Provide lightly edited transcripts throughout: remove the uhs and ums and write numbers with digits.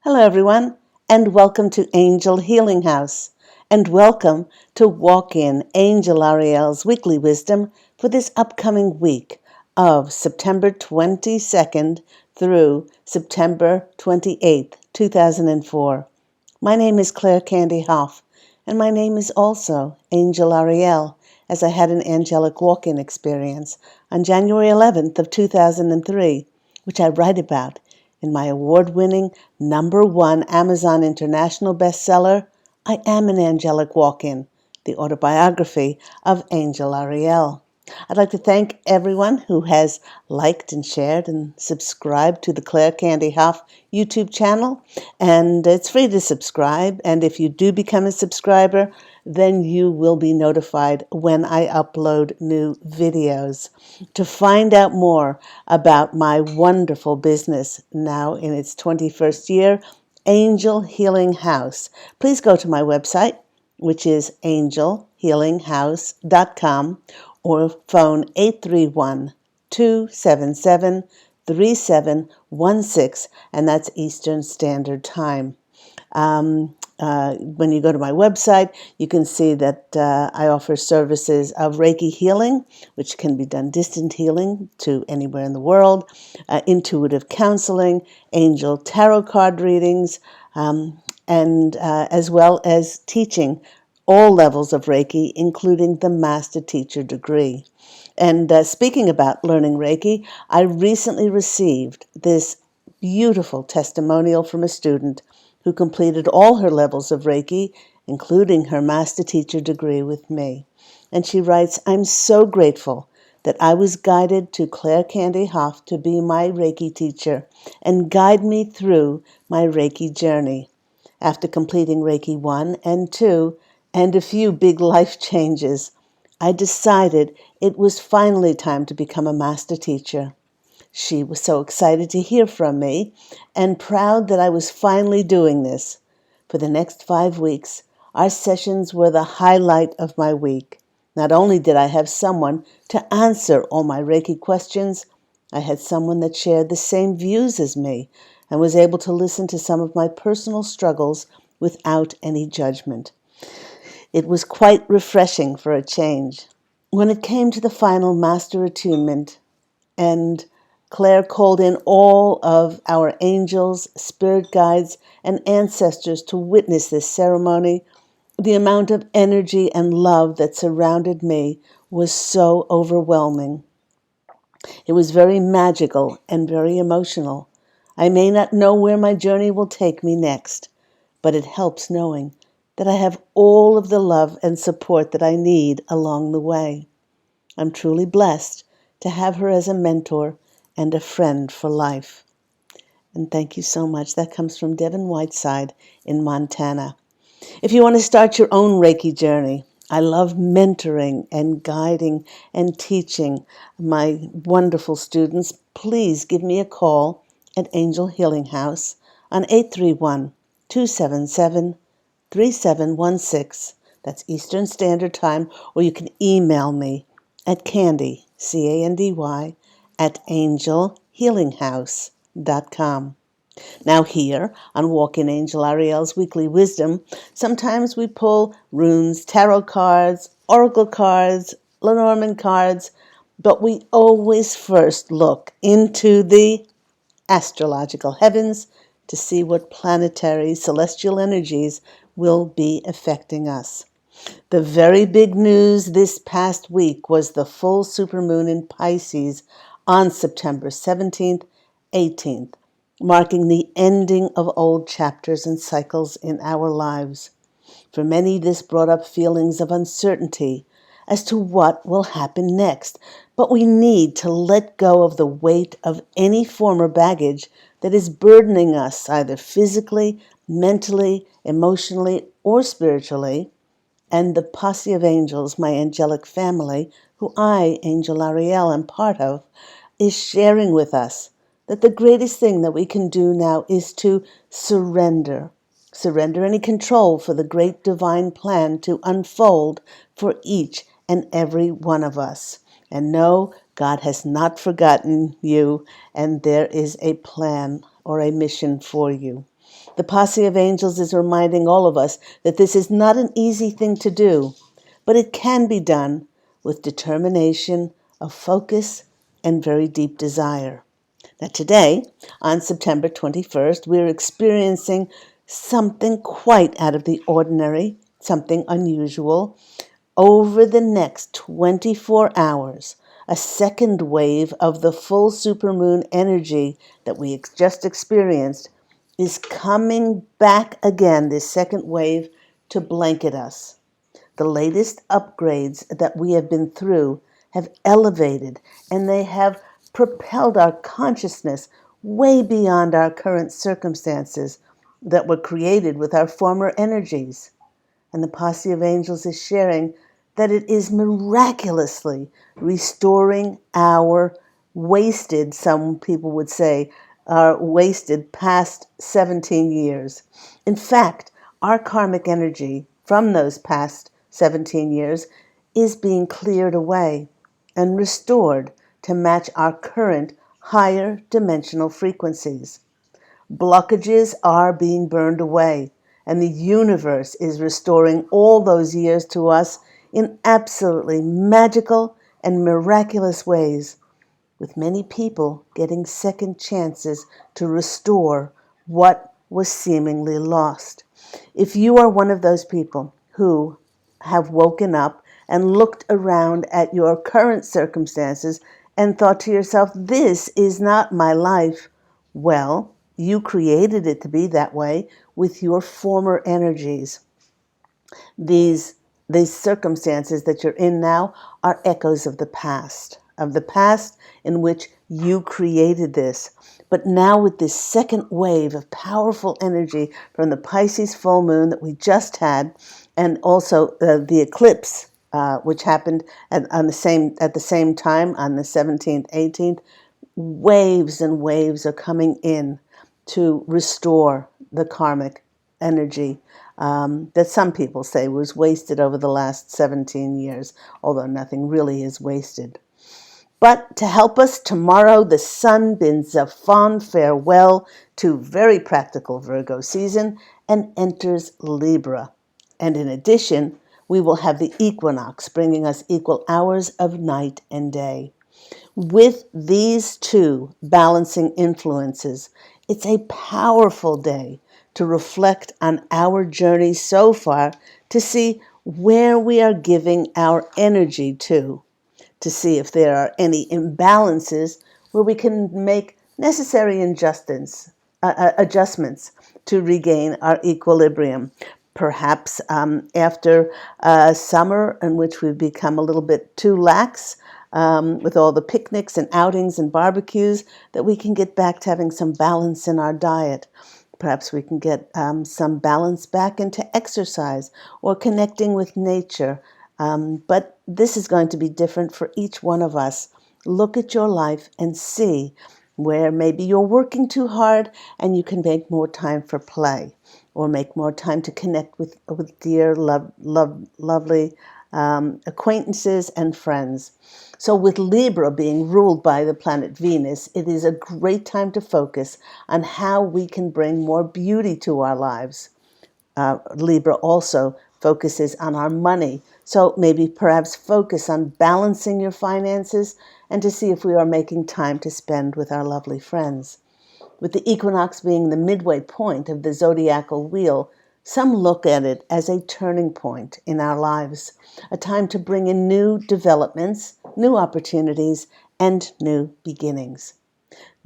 Hello, everyone, and welcome to Angel Healing House, and welcome to Walk In Angel Ariel's Weekly Wisdom for this upcoming week of September 22nd through September 28th, 2004. My name is Claire Candy Hoff, and my name is also Angel Ariel, as I had an angelic walk-in experience on January 11th of 2003, which I write about in my award-winning #1 Amazon International bestseller, I Am an Angelic Walk-In, the autobiography of Angel Ariel. I'd like to thank everyone who has liked and shared and subscribed to the Claire Candy Hoff YouTube channel. And it's free to subscribe. And if you do become a subscriber, then you will be notified when I upload new videos. To find out more about my wonderful business now in its 21st year, Angel Healing House, please go to my website, which is angelhealinghouse.com, or phone 831-277-3716, and that's Eastern Standard Time. When you go to my website, you can see that I offer services of Reiki healing, which can be done distant healing to anywhere in the world, intuitive counseling, angel tarot card readings, and as well as teaching all levels of Reiki, including the Master Teacher degree. And speaking about learning Reiki, I recently received this beautiful testimonial from a student who completed all her levels of Reiki, including her Master Teacher degree with me. And she writes, "I'm so grateful that I was guided to Claire Candy Hoff to be my Reiki teacher and guide me through my Reiki journey. After completing Reiki 1 and 2 and a few big life changes, I decided it was finally time to become a master teacher. She was so excited to hear from me and proud that I was finally doing this. For the next 5 weeks, our sessions were the highlight of my week. Not only did I have someone to answer all my Reiki questions, I had someone that shared the same views as me and was able to listen to some of my personal struggles without any judgment. It was quite refreshing for a change. When it came to the final master attunement, and Claire called in all of our angels, spirit guides, and ancestors to witness this ceremony, the amount of energy and love that surrounded me was so overwhelming. It was very magical and very emotional. I may not know where my journey will take me next, but it helps knowing that I have all of the love and support that I need along the way. I'm truly blessed to have her as a mentor and a friend for life." And thank you so much. That comes from Devin Whiteside in Montana. If you want to start your own Reiki journey, I love mentoring and guiding and teaching my wonderful students. Please give me a call at Angel Healing House on 831-277-3716. That's Eastern Standard Time, or you can email me at Candy, Candy, at angelhealinghouse.com. Now here on Walk in Angel Ariel's Weekly Wisdom, sometimes we pull runes, tarot cards, oracle cards, Lenormand cards, but we always first look into the astrological heavens to see what planetary celestial energies will be affecting us. The very big news this past week was the full supermoon in Pisces on September 17th, 18th, marking the ending of old chapters and cycles in our lives. For many, this brought up feelings of uncertainty as to what will happen next, but we need to let go of the weight of any former baggage that is burdening us either physically, mentally, emotionally, or spiritually. And the posse of angels, my angelic family, who I, Angel Ariel, am part of, is sharing with us that the greatest thing that we can do now is to surrender. Surrender any control for the great divine plan to unfold for each and every one of us. And know God has not forgotten you, and there is a plan or a mission for you. The posse of angels is reminding all of us that this is not an easy thing to do, but it can be done with determination, a focus, and very deep desire. Now today, on September 21st, we're experiencing something quite out of the ordinary, something unusual. Over the next 24 hours, a second wave of the full supermoon energy that we just experienced is coming back again, this second wave, to blanket us. The latest upgrades that we have been through have elevated and they have propelled our consciousness way beyond our current circumstances that were created with our former energies. And the posse of angels is sharing that it is miraculously restoring our wasted, some people would say, our wasted past 17 years. In fact, our karmic energy from those past 17 years is being cleared away and restored to match our current higher dimensional frequencies. Blockages are being burned away, and the universe is restoring all those years to us in absolutely magical and miraculous ways, with many people getting second chances to restore what was seemingly lost. If you are one of those people who have woken up and looked around at your current circumstances and thought to yourself, this is not my life, well, you created it to be that way with your former energies. These circumstances that you're in now are echoes of the past in which you created this. But now with this second wave of powerful energy from the Pisces full moon that we just had, and also the eclipse, which happened at the same time on the 17th, 18th, waves and waves are coming in to restore the karmic energy that some people say was wasted over the last 17 years, although nothing really is wasted. But to help us tomorrow, the sun bids a fond farewell to very practical Virgo season and enters Libra. And in addition, we will have the equinox bringing us equal hours of night and day. With these two balancing influences, it's a powerful day to reflect on our journey so far, to see where we are giving our energy to see if there are any imbalances where we can make necessary adjustments to regain our equilibrium. Perhaps after summer in which we've become a little bit too lax with all the picnics and outings and barbecues, that we can get back to having some balance in our diet. Perhaps we can get some balance back into exercise or connecting with nature. But this is going to be different for each one of us. Look at your life and see where maybe you're working too hard and you can make more time for play, or make more time to connect with dear, lovely acquaintances and friends. So with Libra being ruled by the planet Venus, it is a great time to focus on how we can bring more beauty to our lives. Libra also focuses on our money. So maybe perhaps focus on balancing your finances and to see if we are making time to spend with our lovely friends. With the equinox being the midway point of the zodiacal wheel, some look at it as a turning point in our lives, a time to bring in new developments, new opportunities, and new beginnings.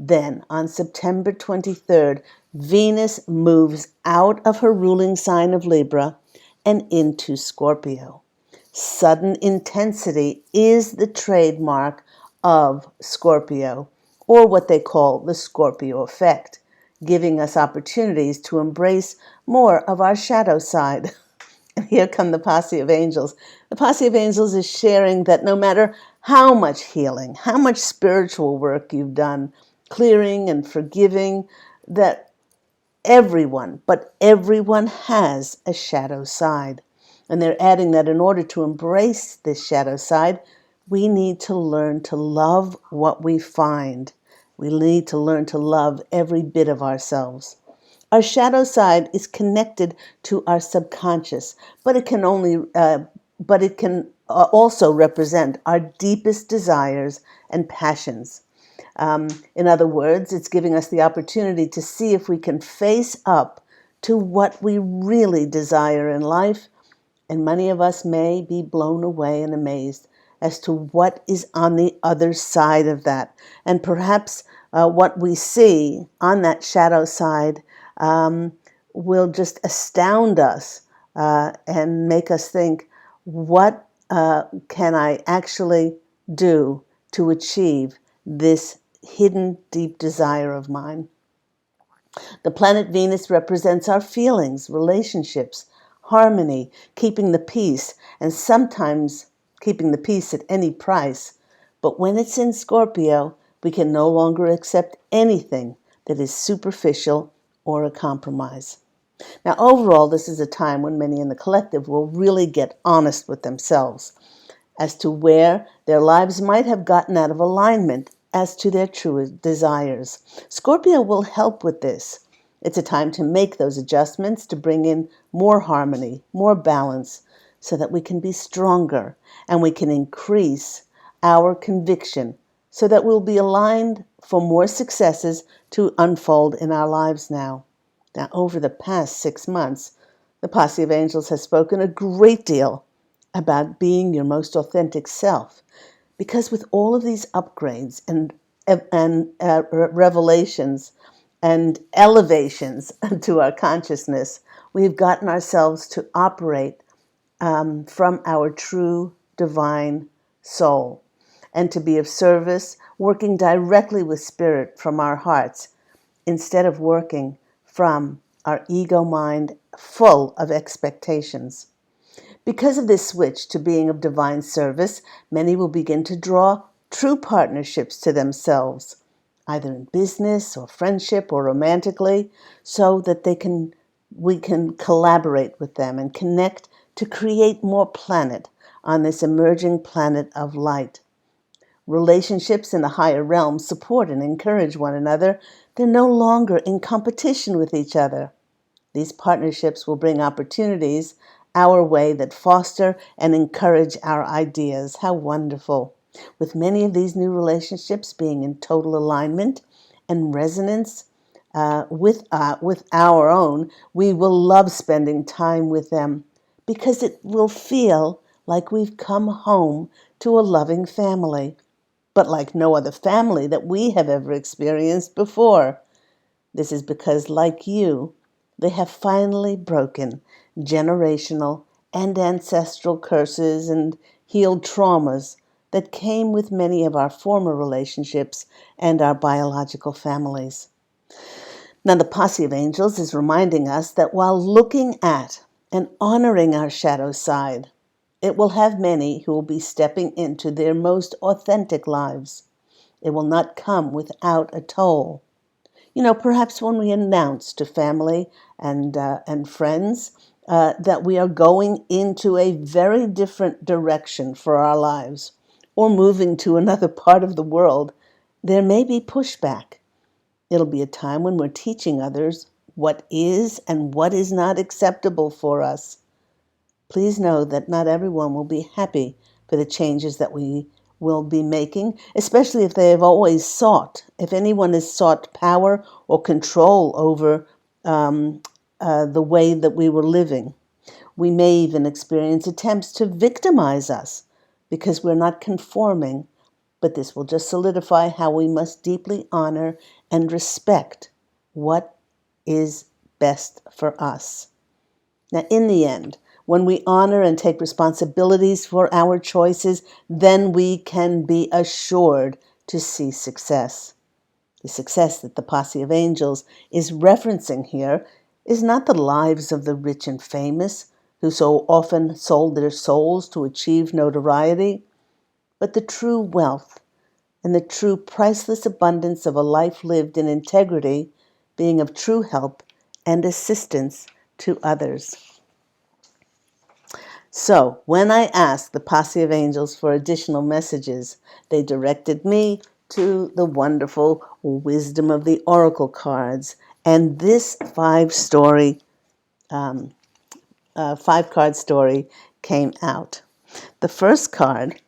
Then, on September 23rd, Venus moves out of her ruling sign of Libra and into Scorpio. Sudden intensity is the trademark of Scorpio, or what they call the Scorpio effect, giving us opportunities to embrace more of our shadow side. And here come the posse of angels. The posse of angels is sharing that no matter how much healing, how much spiritual work you've done, clearing and forgiving, that everyone has a shadow side. And they're adding that in order to embrace this shadow side, we need to learn to love what we find. We need to learn to love every bit of ourselves. Our shadow side is connected to our subconscious, but it can also represent our deepest desires and passions. In other words, it's giving us the opportunity to see if we can face up to what we really desire in life, and many of us may be blown away and amazed as to what is on the other side of that. And perhaps what we see on that shadow side will just astound us and make us think, what can I actually do to achieve this hidden deep desire of mine? The planet Venus represents our feelings, relationships, harmony, keeping the peace, and sometimes keeping the peace at any price. But when it's in Scorpio, we can no longer accept anything that is superficial or a compromise. Now, overall, this is a time when many in the collective will really get honest with themselves as to where their lives might have gotten out of alignment as to their true desires. Scorpio will help with this. It's a time to make those adjustments to bring in more harmony, more balance, so that we can be stronger and we can increase our conviction so that we'll be aligned for more successes to unfold in our lives now. Now, over the past 6 months, the Posse of Angels has spoken a great deal about being your most authentic self. Because with all of these upgrades and revelations and elevations to our consciousness, we've gotten ourselves to operate from our true divine soul and to be of service, working directly with spirit from our hearts instead of working from our ego mind full of expectations. Because of this switch to being of divine service, many will begin to draw true partnerships to themselves, either in business or friendship or romantically, so that we can collaborate with them and connect to create more planet on this emerging planet of light. Relationships in the higher realms support and encourage one another. They're no longer in competition with each other. These partnerships will bring opportunities our way that foster and encourage our ideas. How wonderful. With many of these new relationships being in total alignment and resonance with our own, we will love spending time with them because it will feel like we've come home to a loving family, but like no other family that we have ever experienced before. This is because, like you, they have finally broken generational and ancestral curses and healed traumas that came with many of our former relationships and our biological families. Now, the Posse of Angels is reminding us that while looking at and honoring our shadow side, it will have many who will be stepping into their most authentic lives. It will not come without a toll. Perhaps when we announce to family and friends that we are going into a very different direction for our lives or moving to another part of the world, there may be pushback. It'll be a time when we're teaching others what is and what is not acceptable for us. Please know that not everyone will be happy for the changes that we will be making, especially if they have always sought, if anyone has sought power or control over the way that we were living. We may even experience attempts to victimize us because we're not conforming, but this will just solidify how we must deeply honor and respect what is best for us. Now, in the end, when we honor and take responsibilities for our choices, then we can be assured to see success. The success that the Posse of Angels is referencing here is not the lives of the rich and famous, who so often sold their souls to achieve notoriety, but the true wealth and the true priceless abundance of a life lived in integrity, being of true help and assistance to others. So, when I asked the Posse of Angels for additional messages, they directed me to the wonderful wisdom of the oracle cards And this five-card story came out. The first card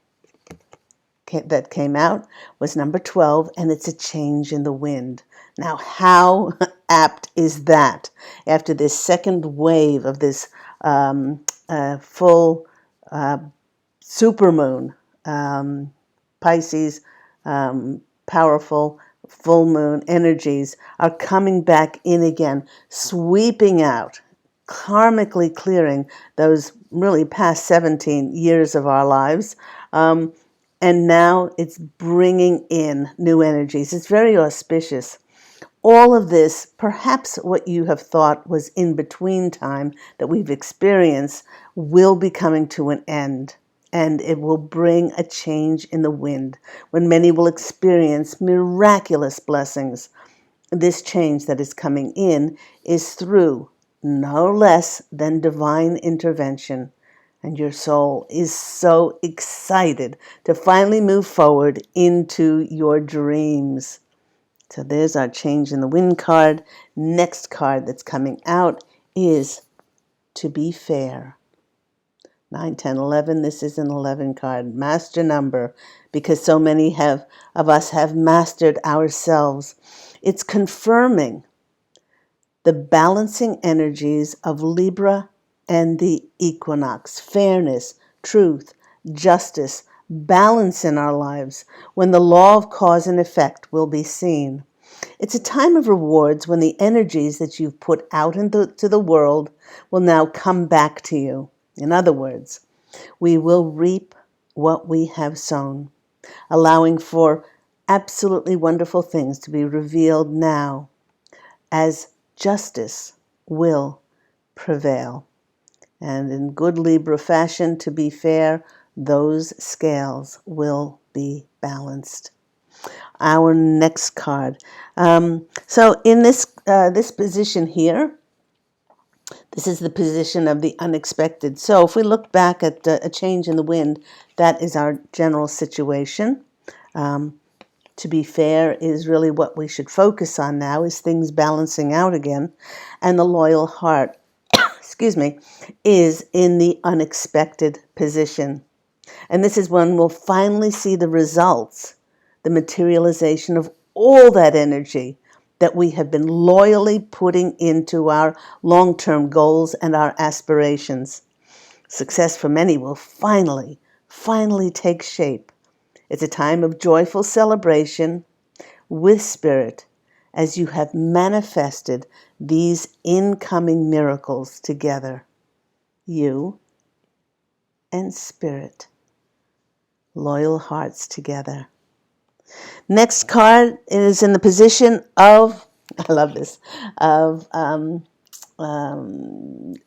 that came out was number 12, and it's a change in the wind. Now, how apt is that? After this second wave of this full supermoon, Pisces, powerful full moon energies are coming back in again, sweeping out, karmically clearing those really past 17 years of our lives. And now it's bringing in new energies. It's very auspicious. All of this, perhaps what you have thought was in between time that we've experienced, will be coming to an end. And it will bring a change in the wind when many will experience miraculous blessings. This change that is coming in is through no less than divine intervention. And your soul is so excited to finally move forward into your dreams. So there's our change in the wind card. Next card that's coming out is to be fair. 9, 10, 11. This is an 11 card, master number, because so many of us have mastered ourselves. It's confirming the balancing energies of Libra and the equinox, fairness, truth, justice, balance in our lives, when the law of cause and effect will be seen. It's a time of rewards when the energies that you've put out into the world will now come back to you. In other words, we will reap what we have sown, allowing for absolutely wonderful things to be revealed now as justice will prevail. And in good Libra fashion, to be fair, those scales will be balanced. Our next card. So in this position here, this is the position of the unexpected. So if we look back at a change in the wind, that is our general situation. To be fair is really what we should focus on now, is things balancing out again. And the loyal heart, excuse me, is in the unexpected position. And this is when we'll finally see the results, the materialization of all that energy that we have been loyally putting into our long-term goals and our aspirations. Success for many will finally take shape. It's a time of joyful celebration with spirit as you have manifested these incoming miracles together. You and spirit, loyal hearts together. Next card is in the position of, I love this, of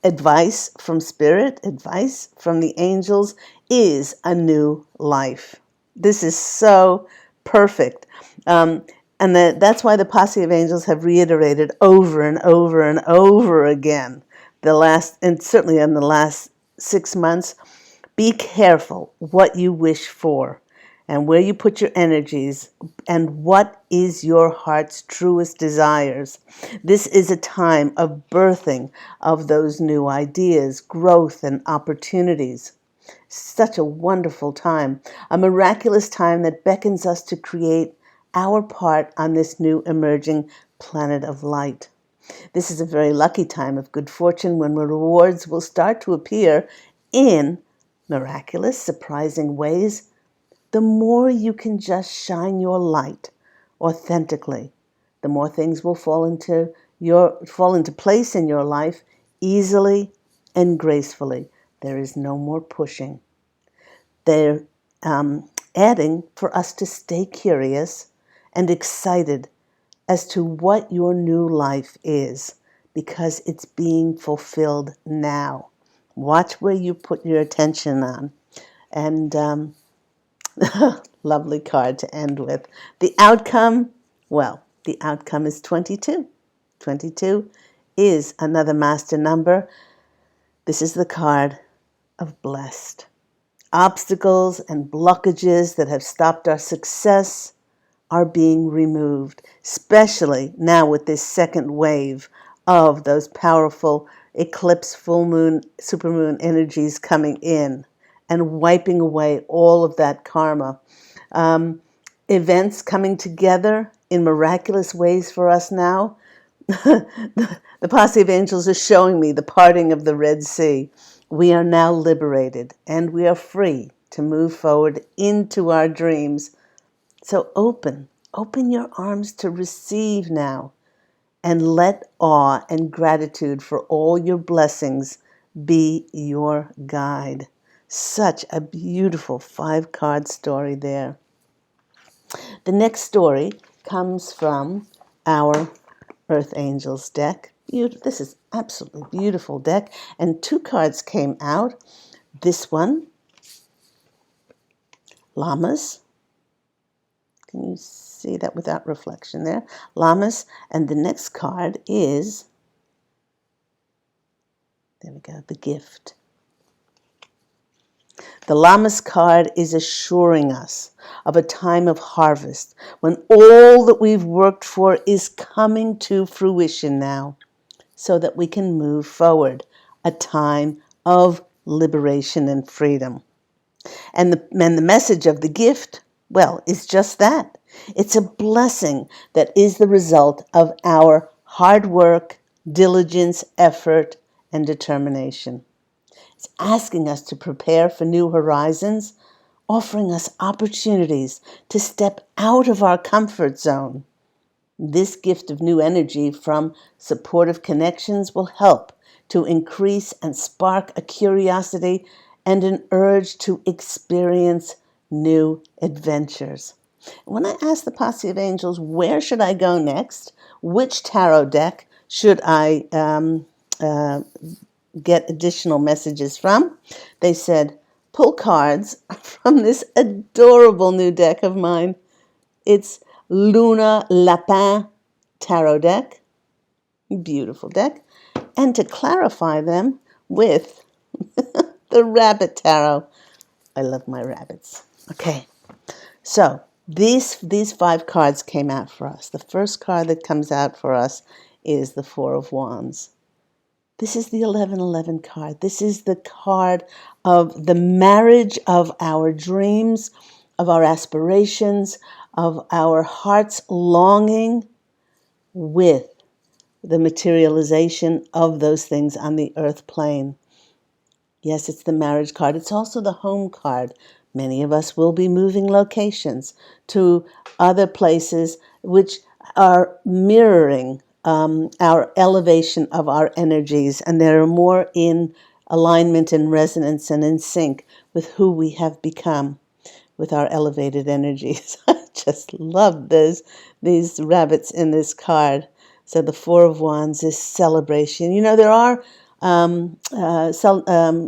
advice from spirit, advice from the angels is a new life. This is so perfect. And that's why the posse of angels have reiterated over and over and over again, and certainly in the last 6 months, be careful what you wish for and where you put your energies and what is your heart's truest desires. This is a time of birthing of those new ideas, growth, and opportunities. Such a wonderful time, a miraculous time that beckons us to create our part on this new emerging planet of light. This is a very lucky time of good fortune when rewards will start to appear in miraculous, surprising ways. The more you can just shine your light authentically, the more things will fall into place in your life easily and gracefully. There is no more pushing. They're adding for us to stay curious and excited as to what your new life is, because it's being fulfilled now. Watch where you put your attention on. And lovely card to end with. The outcome, well, the outcome is 22. 22 is another master number. This is the card of blessed. Obstacles and blockages that have stopped our success are being removed, especially now with this second wave of those powerful eclipse, full moon, supermoon energies coming in and wiping away all of that karma. Events coming together in miraculous ways for us now. The posse of angels is showing me the parting of the Red Sea. We are now liberated and we are free to move forward into our dreams. So open your arms to receive now, and let awe and gratitude for all your blessings be your guide. Such a beautiful 5-card story there. The next story comes from our Earth Angels deck. This is absolutely beautiful deck. And 2 cards came out. This one, Llamas. Can you see that without reflection there? Llamas. And the next card is, there we go, the Gift. The Llamas card is assuring us of a time of harvest when all that we've worked for is coming to fruition now, so that we can move forward, a time of liberation and freedom. And the message of the gift, well, is just that. It's a blessing that is the result of our hard work, diligence, effort, and determination. It's asking us to prepare for new horizons, offering us opportunities to step out of our comfort zone. This gift of new energy from supportive connections will help to increase and spark a curiosity and an urge to experience new adventures. When I asked the posse of angels, where should I go next? Which tarot deck should I get additional messages from? They said, pull cards from this adorable new deck of mine. It's Luna Lapin tarot deck. Beautiful deck. And to clarify them with the rabbit tarot. I love my rabbits. Okay. So these 5 cards came out for us. The first card that comes out for us is the 4 of Wands. This is the 1111 card. This is the card of the marriage of our dreams, of our aspirations, of our heart's longing with the materialization of those things on the earth plane. Yes, it's the marriage card. It's also the home card. Many of us will be moving locations to other places which are mirroring our elevation of our energies, and they're more in alignment and resonance and in sync with who we have become with our elevated energies. I just love these rabbits in this card. So the 4 of Wands is celebration. You know, there are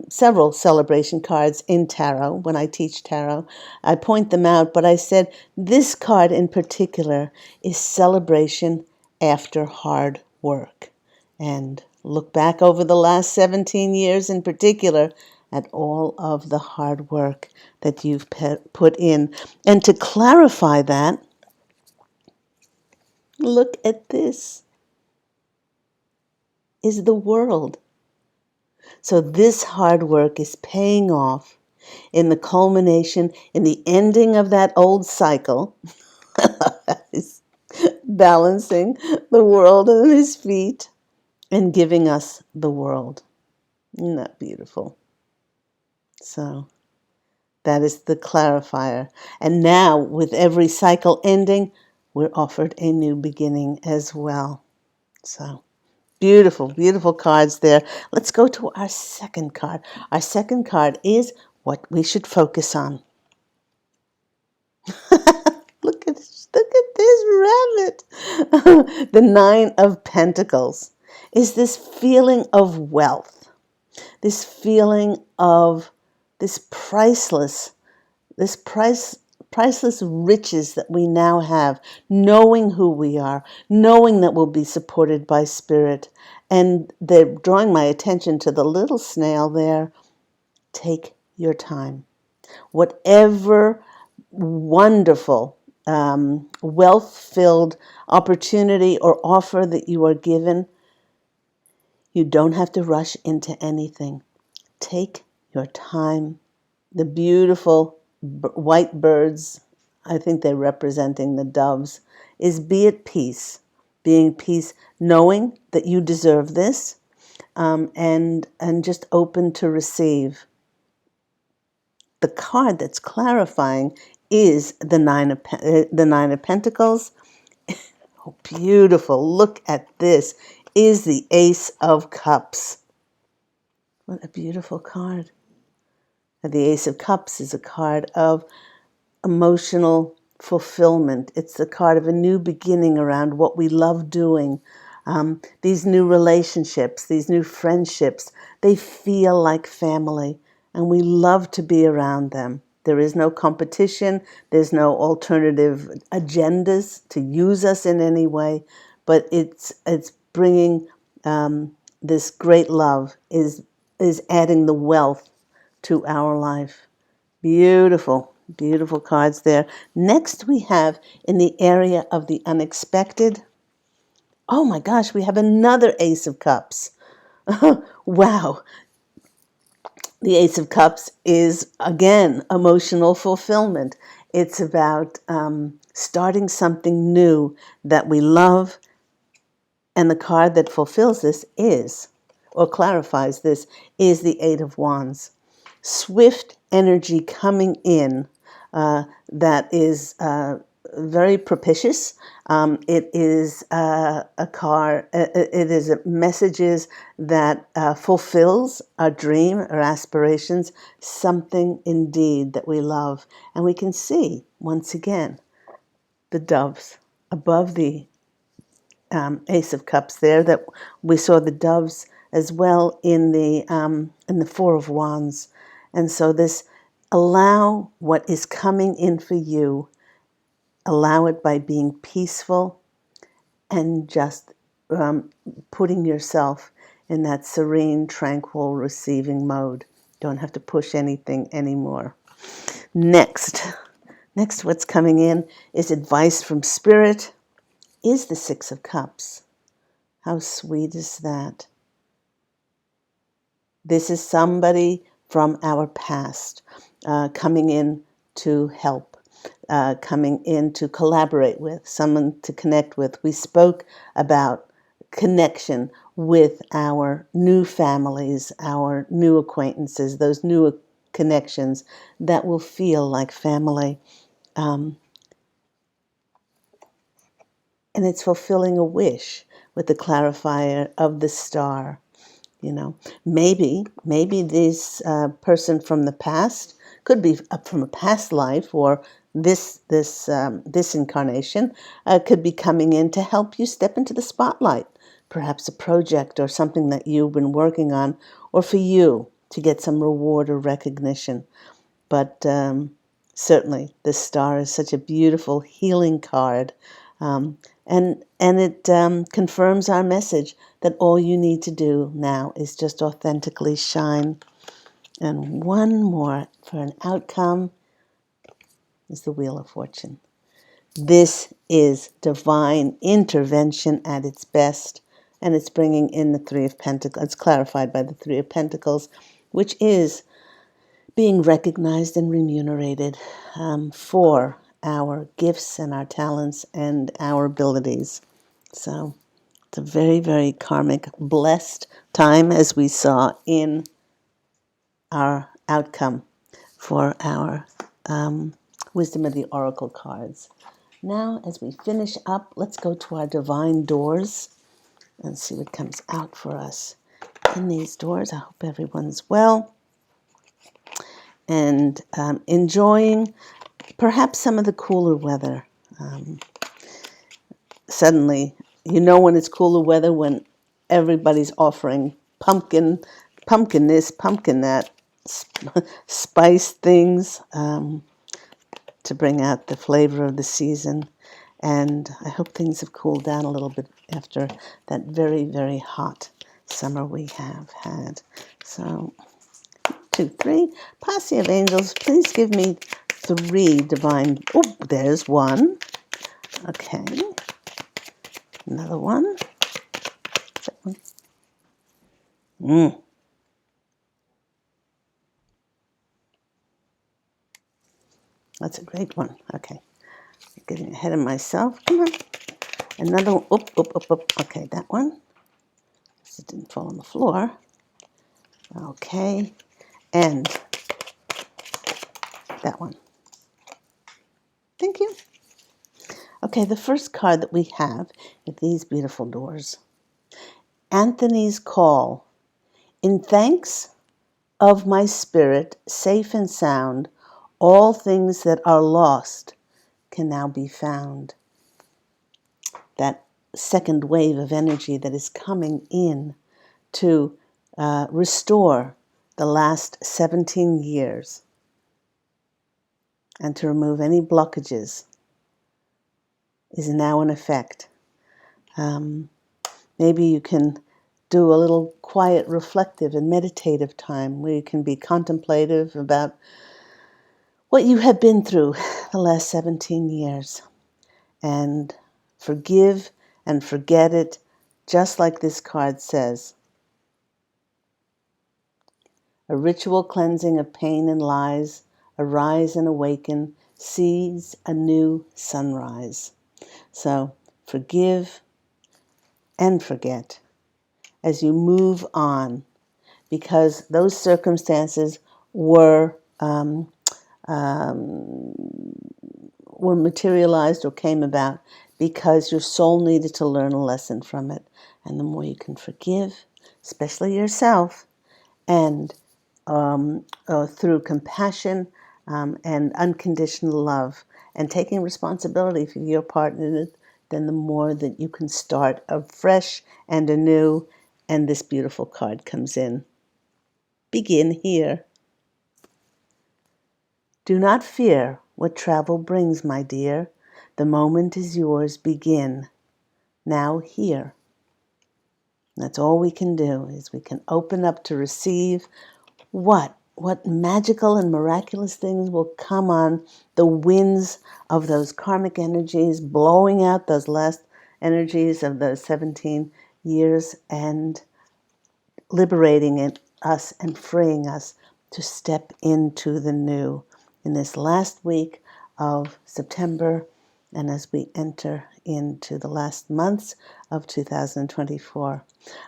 several celebration cards in tarot. When I teach tarot, I point them out, but I said this card in particular is celebration after hard work. And look back over the last 17 years in particular at all of the hard work that you've put in. And to clarify that, look at this, is the World. So this hard work is paying off in the culmination, in the ending of that old cycle. He's balancing the world on his feet and giving us the world. Isn't that beautiful? So that is the clarifier. And now, with every cycle ending, we're offered a new beginning as well. So beautiful, beautiful cards there. Let's go to our second card. Our second card is what we should focus on. Look at this rabbit. The 9 of Pentacles is this feeling of wealth, this feeling of this priceless riches that we now have, knowing who we are, knowing that we'll be supported by spirit. And they're drawing my attention to the little snail there. Take your time. Whatever wonderful wealth-filled opportunity or offer that you are given, you don't have to rush into anything. Take your time. The beautiful white birds, I think they're representing the doves, is be at peace. Being peace, knowing that you deserve this, and just open to receive. The card that's clarifying is the Nine of Pentacles. Oh, beautiful. Look at this. Is the Ace of Cups. What a beautiful card. The Ace of Cups is a card of emotional fulfillment. It's the card of a new beginning around what we love doing. These new relationships, these new friendships, they feel like family, and we love to be around them. There is no competition. There's no alternative agendas to use us in any way, but it's bringing this great love is adding the wealth to our life. Beautiful, beautiful cards there. Next we have in the area of the unexpected. Oh my gosh, we have another Ace of Cups. Wow. The Ace of Cups is, again, emotional fulfillment. It's about starting something new that we love. And the card that fulfills this is, or clarifies this, is the Eight of Wands. Swift energy coming in that is very propitious. It is a card. It is messages that fulfills our dream or aspirations. Something indeed that we love, and we can see once again the doves above the Ace of Cups there. That we saw the doves as well in the Four of Wands, and so this allow what is coming in for you. Allow it by being peaceful and just putting yourself in that serene, tranquil, receiving mode. Don't have to push anything anymore. Next, what's coming in is advice from Spirit. Is the Six of Cups. How sweet is that? This is somebody from our past coming in to help, coming in to collaborate with, someone to connect with. We spoke about connection with our new families, our new acquaintances, those new connections that will feel like family. And it's fulfilling a wish with the clarifier of the star. You know, maybe this person from the past could be from a past life, or this incarnation could be coming in to help you step into the spotlight. Perhaps a project or something that you've been working on, or for you to get some reward or recognition. But certainly, the star is such a beautiful healing card. And it confirms our message that all you need to do now is just authentically shine. And one more for an outcome is the Wheel of Fortune. This is divine intervention at its best, and it's bringing in the Three of Pentacles. It's clarified by the Three of Pentacles, which is being recognized and remunerated for our gifts and our talents and our abilities. So it's a very, very karmic, blessed time, as we saw in our outcome for our Wisdom of the Oracle cards. Now, as we finish up, let's go to our divine doors and see what comes out for us in these doors. I hope everyone's well and enjoying perhaps some of the cooler weather. Suddenly, you know when it's cooler weather when everybody's offering pumpkin this, pumpkin that, spice things to bring out the flavor of the season. And I hope things have cooled down a little bit after that very, very hot summer we have had. So, 2, 3, posse of angels, please give me 3 divine. Oh, there's one. Okay. Another one. That's a great one. Okay. Getting ahead of myself. Come on. Another one. Oop. Okay, that one. It didn't fall on the floor. Okay. And that one. Thank you. Okay, the first card that we have is these beautiful doors. Anthony's Call. In thanks of my spirit, safe and sound, all things that are lost can now be found. That second wave of energy that is coming in to restore the last 17 years and to remove any blockages is now in effect. Maybe you can do a little quiet, reflective, and meditative time where you can be contemplative about what you have been through the last 17 years and forgive and forget it, just like this card says. A ritual cleansing of pain and lies, arise and awaken, sees a new sunrise. So forgive and forget as you move on, because those circumstances were materialized or came about because your soul needed to learn a lesson from it. And the more you can forgive, especially yourself, and through compassion and unconditional love and taking responsibility for your part in it, then the more that you can start afresh and anew, and this beautiful card comes in. Begin here. Do not fear what travel brings, my dear. The moment is yours. Begin now here. That's all we can do, is we can open up to receive what magical and miraculous things will come on the winds of those karmic energies, blowing out those last energies of those 17 years and liberating us and freeing us to step into the new in this last week of September, and as we enter into the last months of 2024.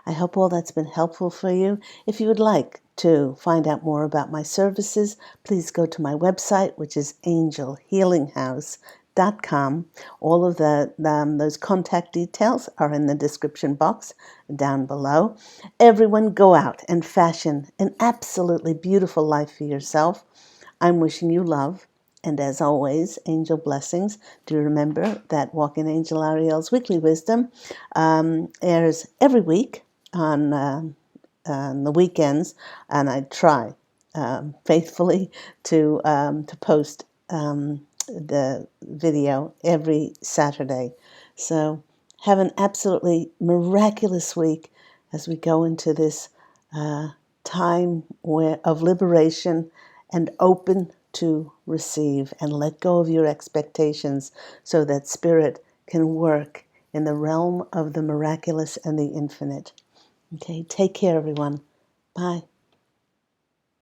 I hope all that's been helpful for you. If you would like to find out more about my services, please go to my website, which is angelhealinghouse.com. All of those contact details are in the description box down below. Everyone, go out and fashion an absolutely beautiful life for yourself. I'm wishing you love, and as always, angel blessings. Do remember that Walking Angel Ariel's Weekly Wisdom airs every week on the weekends, and I try faithfully to post the video every Saturday. So have an absolutely miraculous week as we go into this time of liberation and open to receive and let go of your expectations so that Spirit can work in the realm of the miraculous and the infinite. Okay, take care, everyone. Bye.